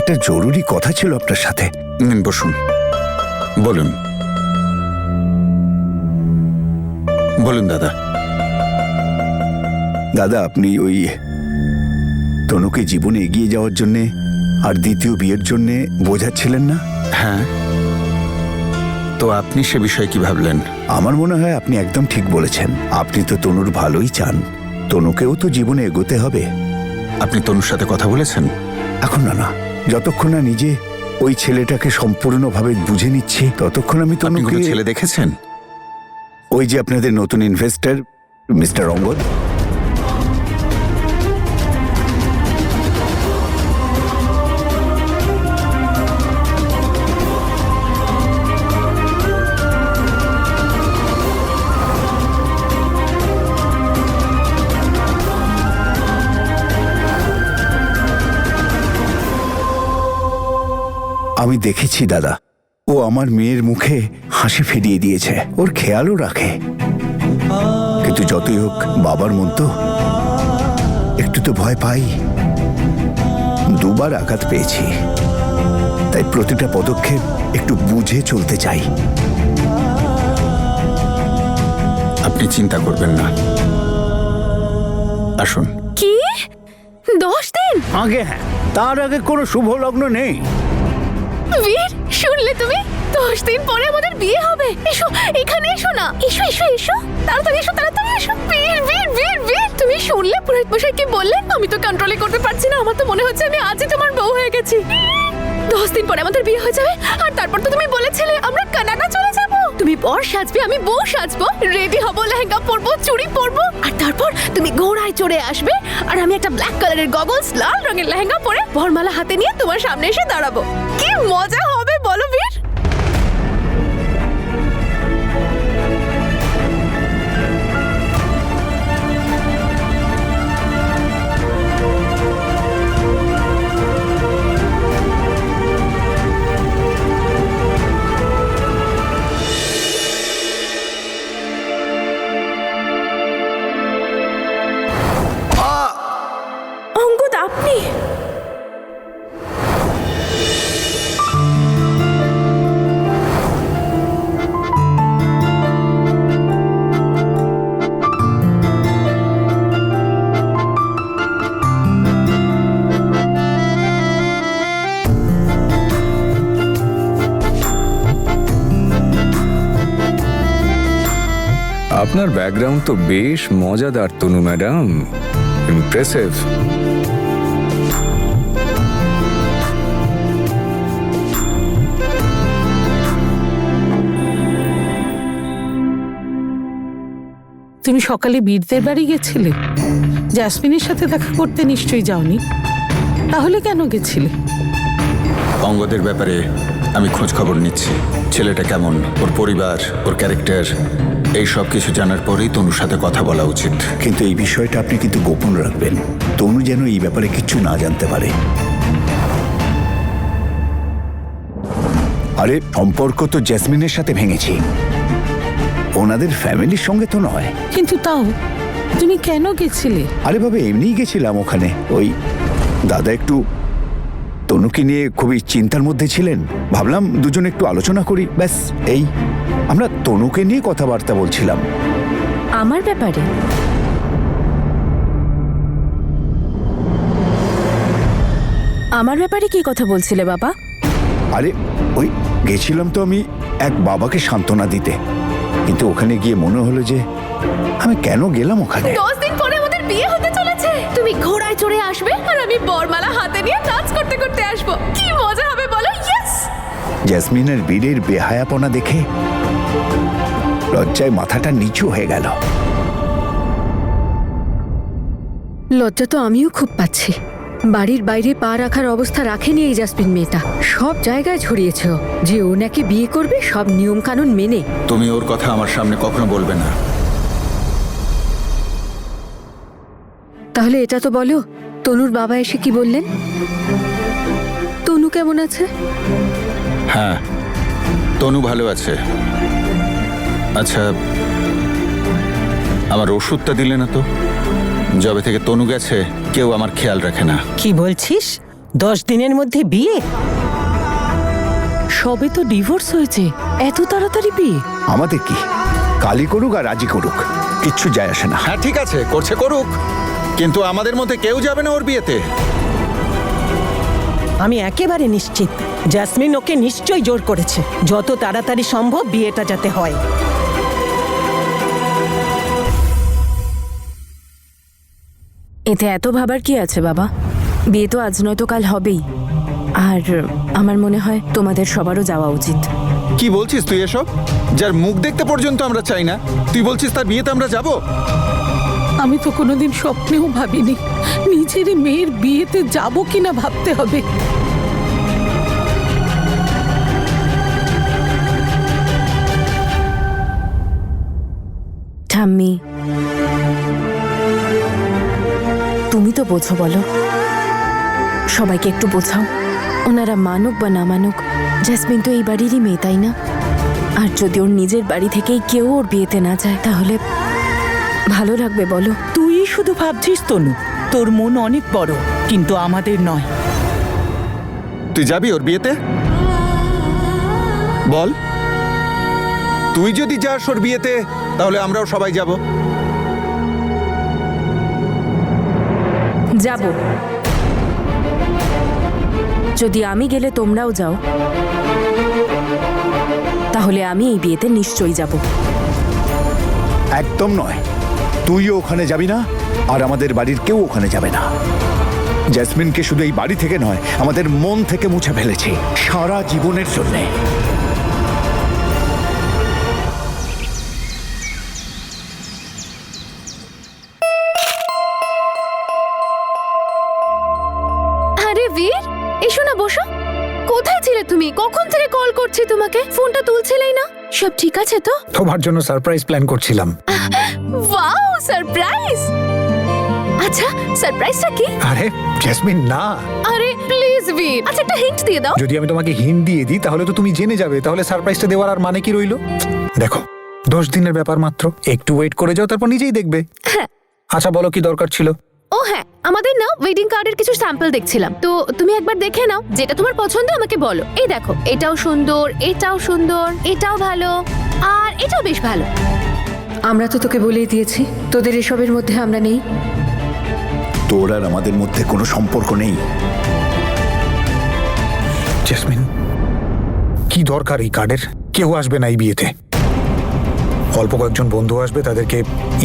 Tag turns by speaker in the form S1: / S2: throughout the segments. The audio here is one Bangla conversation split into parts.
S1: একটা জরুরি কথা ছিল আপনার সাথে।
S2: বসুন, বলুন বলুন দাদা।
S1: দাদা, আপনি ওই তনুকে জীবনে এগিয়ে যাওয়ার জন্যে আর দ্বিতীয় বিয়ের জন্যে বোঝাচ্ছিলেন না?
S2: হ্যাঁ, তো আপনি সে বিষয়ে কি ভাবলেন?
S1: আমার মনে হয় আপনি একদম ঠিক বলেছেন। আপনি তো তনুর ভালোই চান, তনুকেও তো জীবনে এগোতে হবে।
S2: আপনি তনুর সাথে কথা বলেছেন?
S1: এখন না, যতক্ষণ না নিজে ওই ছেলেটাকে সম্পূর্ণভাবে বুঝে নিচ্ছি ততক্ষণ আমি
S2: আপনি
S1: তনুকে।
S2: কোনো ছেলে দেখেছেন?
S1: ওই যে আপনাদের নতুন ইনভেস্টর মিস্টার অঙ্গদ। আমি দেখেছি দাদা, ও আমার মেয়ের মুখে হাসি ফিরিয়ে দিয়েছে, ওর খেয়ালও রাখে। কিন্তু যতই হোক বাবার মন তো, একটু তো ভয় পাই। দুবার আঘাত পেয়েছি, তাই প্রতিটা পদক্ষেপ একটু বুঝে চলতে চাই।
S2: আপনি চিন্তা করবেন না, আসুন।
S3: কি 10 দিন?
S1: আগে হ্যাঁ, তার আগে কোনো শুভ লগ্ন নেই।
S3: বীর, শুনলে তুমি? 10 দিন পরে আমাদের বিয়ে হবে। এসো, এখানে এসো না। এসো এসো এসো, তাড়াতাড়ি এসো, তাড়াতাড়ি এসো। বীর বীর বীর বীর, তুমি শুনলে পুরোহিত মশাই কি বললেন? আমি তো কন্ট্রোলই করতে পারছি না। আমার তো মনে হচ্ছে আমি আজই তোমার বউ হয়ে গেছি। 10 দিন পরে আমাদের বিয়ে হয়ে যাবে, আর তারপর তো তুমি বলেছিলে আমরা কানাডা চলে যাব। তুমি বর সাজবে, আমি বউ সাজবো, রেডি হব, লেহেঙ্গা পরবো, চুড়ি পরবো, আর তারপর তুমি ঘোড়ায় চড়ে আসবে, আর আমি একটা ব্ল্যাক কালারের গগলস, লাল রঙের লেহেঙ্গা পরে বরমালা হাতে নিয়ে তোমার সামনে এসে দাঁড়াবো। কি মজা হবে বলো বীর? অঙ্গদ, আপনি?
S4: আপনার ব্যাকগ্রাউন্ড তো বেশ মজাদার তনু ম্যাডাম, ইমপ্রেসিভ।
S5: তুমি সকালে বীরদের বাড়ি গেছিলে? জ্যাসমিনের সাথে দেখা করতে নিশ্চয়ই যাওনি, তাহলে কেন গেছিলে?
S2: অঙ্গদের ব্যাপারে আমি খোঁজ খবর নিচ্ছি। ছেলেটা কেমন, ওর পরিবার, ওর ক্যারেক্টার, এই সব কিছু জানার পরেই তনুর সাথে কথা বলা উচিত।
S1: কিন্তু এই বিষয়টা আপনি কিন্তু গোপন রাখবেন, তনু যেন এই ব্যাপারে কিচ্ছু না জানতে পারে। আরে সম্পর্ক তো জ্যাসমিনের সাথে ভেঙেছি, ওনাদের ফ্যামিলির সঙ্গে তো নয়।
S5: কিন্তু তাও তুমি কেন গেছিলে?
S1: আরে বাবা, এমনিই গেছিলাম ওখানে। ওই দাদা একটু তনুকে নিয়ে খুবই চিন্তার মধ্যে ছিলেন, ভাবলাম দুজন একটু আলোচনা করি, ব্যাস এই। আমরা তনুকে নিয়ে কথাবার্তা বলছিলাম।
S3: আমার ব্যাপারে? আমার ব্যাপারে কি কথা বলছিলে বাবা?
S1: আরে ওই গেছিলাম তো আমি এক বাবাকে সান্ত্বনা দিতে, কিন্তু ওখানে গিয়ে মনে হলো যে আমি কেন গেলাম ওখানে।
S3: 10 দিন পরে আমাদের বিয়ে হতে চলেছে, তুমি ঘোড়ায় চড়ে আসবে, আর আমি বরমালা হাতে নিয়ে নাচ করতে করতে আসবো। কি মজা হবে বলো? ইয়েস!
S1: জ্যাসমিনের বীরের বেহায়াপনা দেখে লজ্জায় মাথাটা নিচু হয়ে গেল।
S6: লজ্জা তো আমিও খুব পাচ্ছি। বাড়ির বাইরে পা রাখার অবস্থা রাখেনি এই জাসমিন মেয়েটা। সব জায়গায় ছড়িয়েছে ও যে ও নাকি বিয়ে করবে সব নিয়ম কানুন মেনে।
S2: তুমি ওর কথা আমার সামনে কখনো বলবে না।
S6: তাহলে এটা তো বলো, তনুর বাবা এসে কি বললেন? তনু কেমন আছে?
S2: হ্যাঁ, তনু ভালো আছে। আচ্ছা, আমার ওষুধটা দিলে না তো? যবে থেকে তনু গেছে কেউ আমার খেয়াল রাখে না।
S7: কি বলছিস? 10 দিনের মধ্যে বিয়ে?
S5: সবে তো ডিভোর্স হয়েছে, এত তাড়াতাড়ি বিয়ে?
S1: আমাদের কি, কালি করুক আর রাজি করুক, কিচ্ছু যায় আসে না।
S2: হ্যাঁ ঠিক আছে, করছে করুক, কিন্তু আমাদের মধ্যে কেউ যাবে না ওর বিয়েতে।
S7: আমি একেবারে নিশ্চিত জেসমিন ওকে নিশ্চয়ই জোর করেছে। যত তাড়াতাড়ি সম্ভব বিয়েটা যাতে হয়।
S8: এতে এত ভাবার কি আছে বাবা? বিয়ে তো আজ নয়তো কাল হবেই। আর আমার মনে হয় তোমাদের সবারও যাওয়া উচিত।
S2: কি বলছিস তুই এসব? যার মুখ দেখতে পর্যন্ত আমরা চাই না, তুই বলছিস তার বিয়েতে আমরা যাব?
S5: আমি তো কোনোদিন স্বপ্নেও ভাবিনি নিজের মেয়ের বিয়েতে যাব কিনা ভাবতে হবে।
S8: ঠাম্মি, তুমি তো বোঝো, বলো সবাইকে একটু বোঝাও। ওনারা মানুক বা না মানুক, জেসমিন তো এই বাড়িরই মেয়ে, তাই না? আর যদি ওর নিজের বাড়ি থেকেই কেউ ওর বিয়েতে না যায় তাহলে ভালো লাগবে বলো?
S9: তুই শুধু ভাবছিস তনু, তোর মন অনেক বড়, কিন্তু আমাদের নয়।
S2: তুই যাবি ওর বিয়েতে? বল, তুই যদি যাস ওর বিয়েতে তাহলে আমরাও সবাই যাব।
S8: যাব। যদি আমি গেলে তোমরাও যাও তাহলে আমি এই বিয়েতে নিশ্চয়ই যাব।
S1: একদম নয়, তুইও ওখানে যাবি না, আর আমাদের বাড়ির কেউ ওখানে যাবে না। জেসমিনকে শুধু এই বাড়ি থেকে নয়, আমাদের মন থেকে মুছে ফেলেছি সারা জীবনের জন্যে।
S3: আরে বীর, এসো না, বসো। কোথায় ছিলে তুমি? কখন থেকে কল করছি তোমাকে, ফোনটা তুলছিলেই না। সব ঠিক আছে তো?
S10: তোমার জন্য সারপ্রাইজ প্ল্যান করছিলাম।
S3: Wow, surprise! আচ্ছা, সারপ্রাইজটা কি?
S10: আরে জেসমিন না,
S3: আরে প্লিজ বীর, আচ্ছা একটা হিন্ট দিয়ে দাও।
S10: যদি আমি তোমাকে হিন্ট দিয়ে দিই তাহলে তো তুমি জেনে যাবে, তাহলে সারপ্রাইজটা দেওয়ার আর মানে কি রইলো? দেখো, 10 দিনের ব্যাপার মাত্র, একটু ওয়েট করে যাও, তারপর নিজেই দেখবে।
S3: হ্যাঁ।
S10: আচ্ছা বলো, কি দরকার ছিল?
S3: ও হ্যাঁ, আমাদের না ওয়েডিং কার্ডের কিছু স্যাম্পল দেখছিলাম, তো তুমি একবার দেখে নাও, যেটা তোমার পছন্দ আমাকে বলো। এই দেখো, এটাও সুন্দর, এটাও সুন্দর, এটাও ভালো, আর এটাও বেশ ভালো।
S6: আমরা তো তোকে বলেই দিয়েছি তোদের এসবের মধ্যে আমরা নেই।
S1: তোর আর আমাদের মধ্যে কোনো সম্পর্ক নেই।
S10: জেসমিন, কি দরকার এই কার্ডের? কেউ আসবে না এই বিয়েতে। অল্প কয়েকজন বন্ধু আসবে, তাদেরকে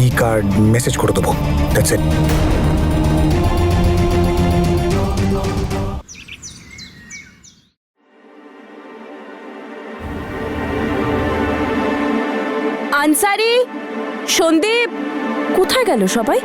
S10: ই কার্ড মেসেজ করে দেবো, দ্যাটস ইট।
S8: আনসারি, সন্দীপ, কোথায় গেল সবাই?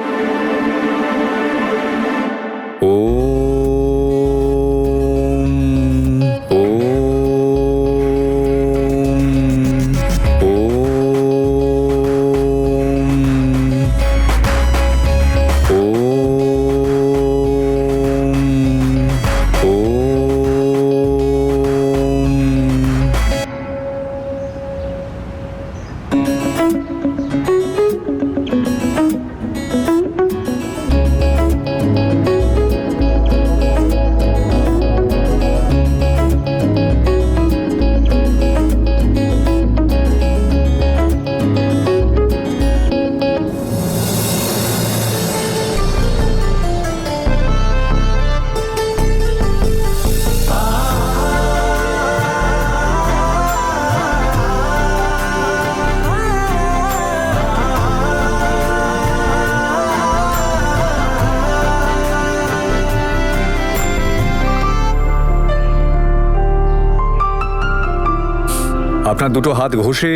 S4: আপনার দুটো হাত ঘষে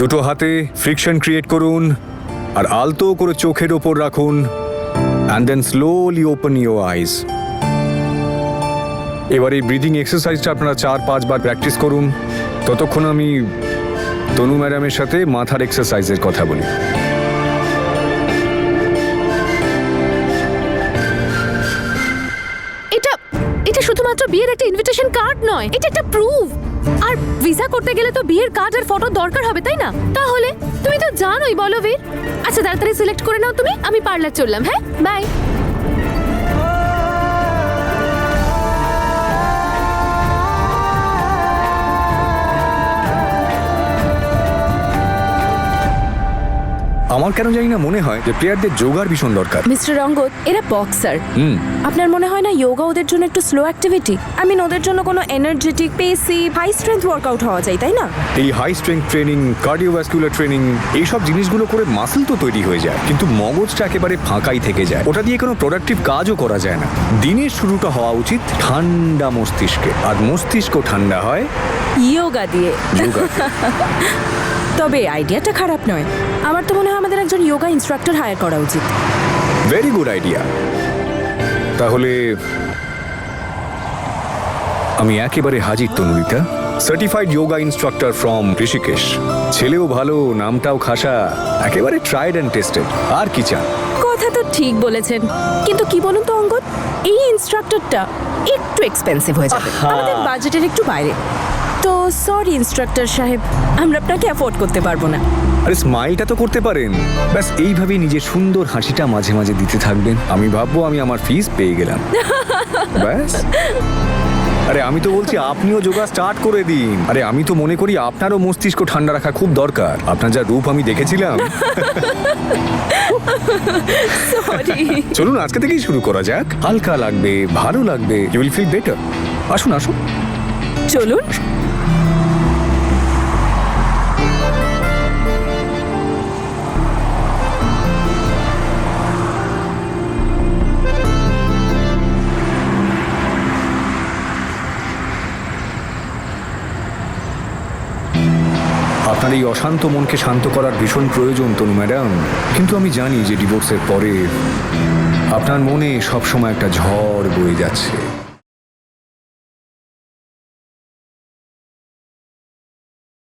S4: দুটো হাতে ফ্রিকশন ক্রিয়েট করুন, আর আলতো করে চোখের ওপর রাখুন, and then slowly open your eyes. এবার এই ব্রিদিং এক্সারসাইজটা আপনারা 4-5 বার প্র্যাকটিস করুন। ততক্ষণ আমি তনু ম্যাডামের সাথে মাথার এক্সারসাইজের কথা বলি।
S3: এটা শুধুমাত্র বিয়ের একটা ইনভিটেশন কার্ড নয়, এটা একটা প্রুফ। আর ভিসা করতে গেলে তো বিয়ের কার্ড আর ফটো দরকার হবে, তাই না? তাহলে তুমি তো জানোই, বলো বীর। আচ্ছা তাড়াতাড়ি সিলেক্ট করে নাও তুমি, আমি পার্লার চললাম। হ্যাঁ, বাই।
S4: আমার কেন জানি না মনে হয় যে প্লেয়ারদের যোগার ভীষণ দরকার।
S8: মিস্টার অঙ্গদ, এরা বক্সার।
S4: হুম।
S8: আপনার মনে হয় না যোগা ওদের জন্য একটু স্লো অ্যাক্টিভিটি? ওদের জন্য কোনো energetic, pacy, high strength workout হওয়া যায়, তাই না?
S4: এই high strength training, cardiovascular training, এইসব জিনিসগুলো করে মাসল তো তৈরি হয়ে যায়, কিন্তু মগজটা একেবারে ফাঁকাই থেকে যায়। ওটা দিয়ে কোনো প্রোডাক্টিভ কাজও করা যায় না। দিনের শুরুটা হওয়া উচিত ঠান্ডা মস্তিষ্কে, আর মস্তিষ্ক ঠান্ডা হয়
S8: ইয়োগা দিয়ে।
S4: যোগা।
S8: তবে আইডিয়াটা খারাপ নয়। আমার তো মনে হয় আমাদের একজন যোগা ইনস্ট্রাক্টর হায়ার করা উচিত।
S4: Very good idea. তাহলে আমি একেবারে হাজির Tanurita, certified yoga instructor from Rishikesh. ছেলেও ভালো, নামটাও খাসা, একেবারে ট্রাইড অ্যান্ড টেস্টেড। আর কি চান?
S8: কথা তো ঠিক বলেছেন, কিন্তু কি বলুন তো অঙ্গদ, এই ইনস্ট্রাক্টরটা একটু এক্সপেন্সিভ হয়ে যাবে, আমাদের বাজেটের একটু বাইরে। তো সরি ইনস্ট্রাক্টর সাহেব, আমরা আপনাকে অ্যাফোর্ড করতে পারবো না।
S4: আরে স্মাইলটা তো করতে পারেন। ব্যাস এইভাবেই নিজের সুন্দর হাসিটা মাঝে মাঝে দিতে থাকবেন। আমি ভাববো আমি আমার ফিস পেয়ে গেলাম। ব্যাস। আরে আমি তো বলছি আপনিও যোগা স্টার্ট করে দিন। আরে আমি তো মনে করি আপনারও মস্তিষ্ক ঠান্ডা রাখা খুব দরকার। আপনার যা রূপ আমি দেখেছিলাম। চলুন আজকে থেকেই শুরু করা যাক। হালকা লাগবে, ভালো লাগবে, ইউ উইল ফিল বেটার। আসুন আসুন
S8: চলুন।
S4: আপনার এই অশান্ত মনকে শান্ত করার ভীষণ প্রয়োজন তনু ম্যাডাম, কিন্তু আমি জানি যে ডিভোর্সের পরে আপনার মনে সবসময় একটা ঝড় বয়ে যাচ্ছে।